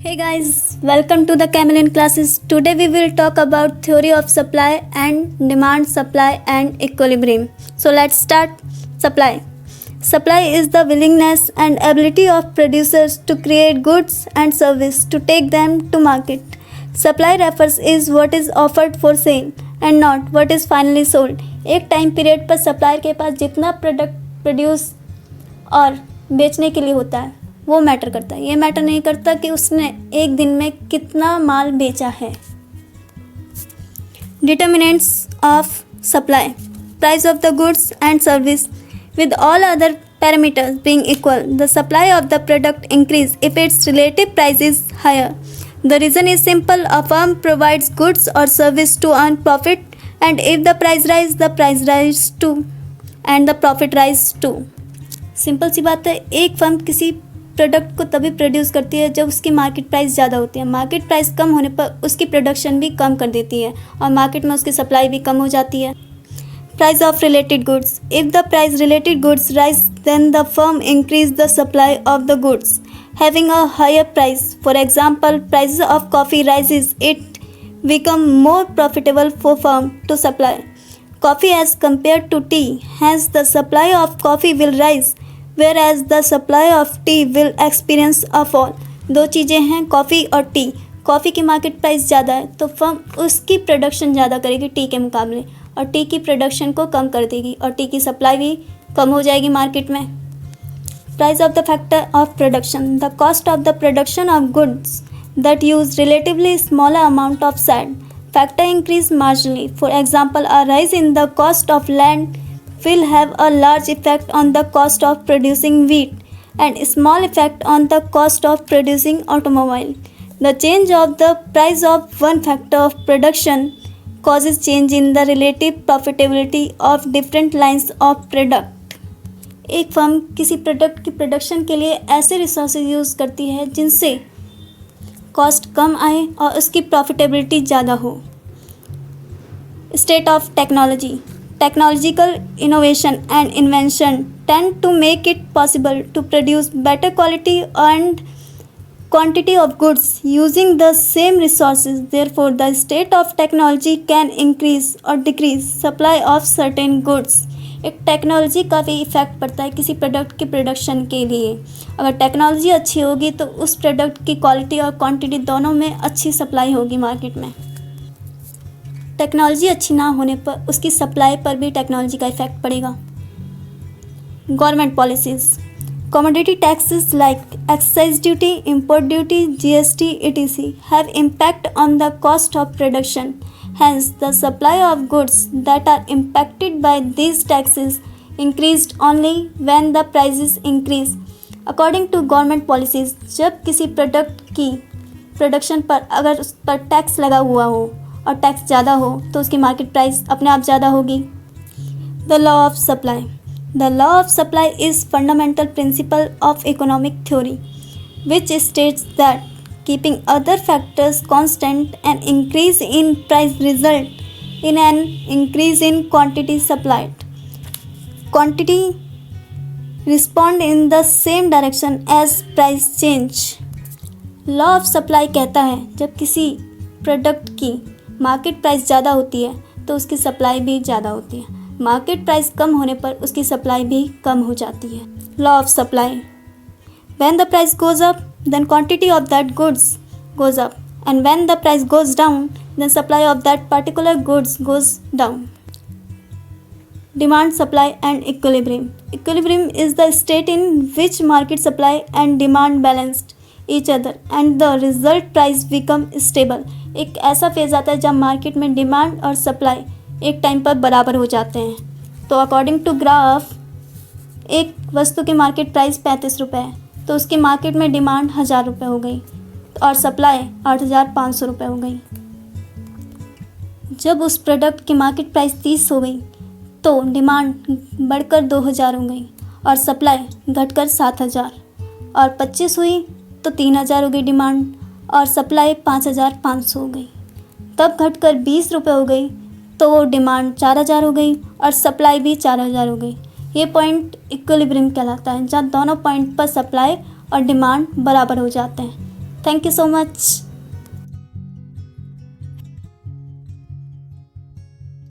Hey guys, welcome to the Chameleon classes. Today we will talk about theory of supply and demand, supply and equilibrium. So let's start. Supply. Supply is the willingness and ability of producers to create goods and service to take them to market. Supply refers is what is offered for sale and not what is finally sold. एक time period पर supplier के पास जितना product produce और बेचने के लिए होता है वो मैटर करता है। ये मैटर नहीं करता कि उसने एक दिन में कितना माल बेचा है। Determinants of supply, price of the goods and service with all other parameters being equal, the supply of the product increase if its relative price is higher. The reason is simple: a firm provides goods or service to earn profit, and if the price rise, the price rise too, and the profit rise too. Simple सी बात है, एक firm किसी product को तभी produce करती है जब उसकी मार्केट प्राइस ज़्यादा होती है। मार्केट प्राइस कम होने पर उसकी प्रोडक्शन भी कम कर देती है और मार्केट में उसकी सप्लाई भी कम हो जाती है। Price of related goods. If the price related goods rise, then the firm increase the supply of the goods having a higher price. For example, prices of coffee rises, it become more profitable for firm to supply coffee as compared to tea. Hence, the supply of coffee will rise, whereas the supply of tea will experience a fall. दो चीज़ें हैं, coffee और T. Coffee की market price ज़्यादा है तो firm उसकी production ज़्यादा करेगी टी के मुकाबले, और टी की प्रोडक्शन को कम कर देगी और टी की सप्लाई भी कम हो जाएगी मार्केट में। Price of the factor of production, the cost of the production of goods that use relatively smaller amount of sad factor increase marginally. For example, a rise in the cost of land will have a large effect on the cost of producing wheat and small effect on the cost of producing automobile. The change of the price of one factor of production causes change in the relative profitability of different lines of product. एक firm किसी product की production के लिए ऐसे resources use करती है जिनसे cost कम आए और उसकी प्रॉफिटेबिलिटी ज़्यादा हो। State of technology, technological innovation and invention tend to make it possible to produce better quality and quantity of goods using the same resources. Therefore, the state of technology can increase or decrease supply of certain goods. एक technology का भी effect पड़ता है किसी product की production के लिए। अगर टेक्नोलॉजी अच्छी होगी तो उस प्रोडक्ट की क्वालिटी और क्वांटिटी दोनों में अच्छी सप्लाई होगी मार्केट में। टेक्नोलॉजी अच्छी ना होने पर उसकी सप्लाई पर भी टेक्नोलॉजी का इफेक्ट पड़ेगा। Government policies, commodity taxes like excise duty, import duty, GST etc. have impact on the cost of production. Hence, the supply of goods that are impacted by these taxes increased only when the prices increase. According to government policies, जब किसी product की production पर अगर उस पर tax लगा हुआ हो और टैक्स ज़्यादा हो तो उसकी मार्केट प्राइस अपने आप ज़्यादा होगी। The law of supply, the law of supply is fundamental principle of economic theory which states that keeping other factors constant an increase in price result in an increase in quantity supplied. Quantity respond in the same direction as price change. Law of supply कहता है जब किसी product की market price ज़्यादा होती है तो उसकी सप्लाई भी ज़्यादा होती है। मार्केट प्राइस कम होने पर उसकी सप्लाई भी कम हो जाती है। Law of supply, when the price goes up then quantity of that goods goes up and when the price goes down then supply of that particular goods goes down. Demand, supply and equilibrium, equilibrium is the state in which market supply and demand balanced each other and the result price become stable. एक ऐसा phase आता है जब market में demand और supply एक time पर बराबर हो जाते हैं। तो अकॉर्डिंग टू ग्राफ, एक वस्तु की मार्केट प्राइस 35 रुपये है तो उसकी मार्केट में डिमांड 1000 रुपये हो गई और सप्लाई 8500 रुपये हो गई। जब उस प्रोडक्ट की मार्केट प्राइस 30 हो गई तो डिमांड बढ़कर 2000 हो गई और सप्लाई घटकर 7000 और 25 हुई तो 3000 हो गई डिमांड और सप्लाई 5500 हो गई। तब घटकर 20 रुपये हो गई तो डिमांड 4000 हो गई और सप्लाई भी 4000 हो गई। ये पॉइंट इक्विलिब्रियम कहलाता है जहाँ दोनों पॉइंट पर सप्लाई और डिमांड बराबर हो जाते हैं। Thank you so much.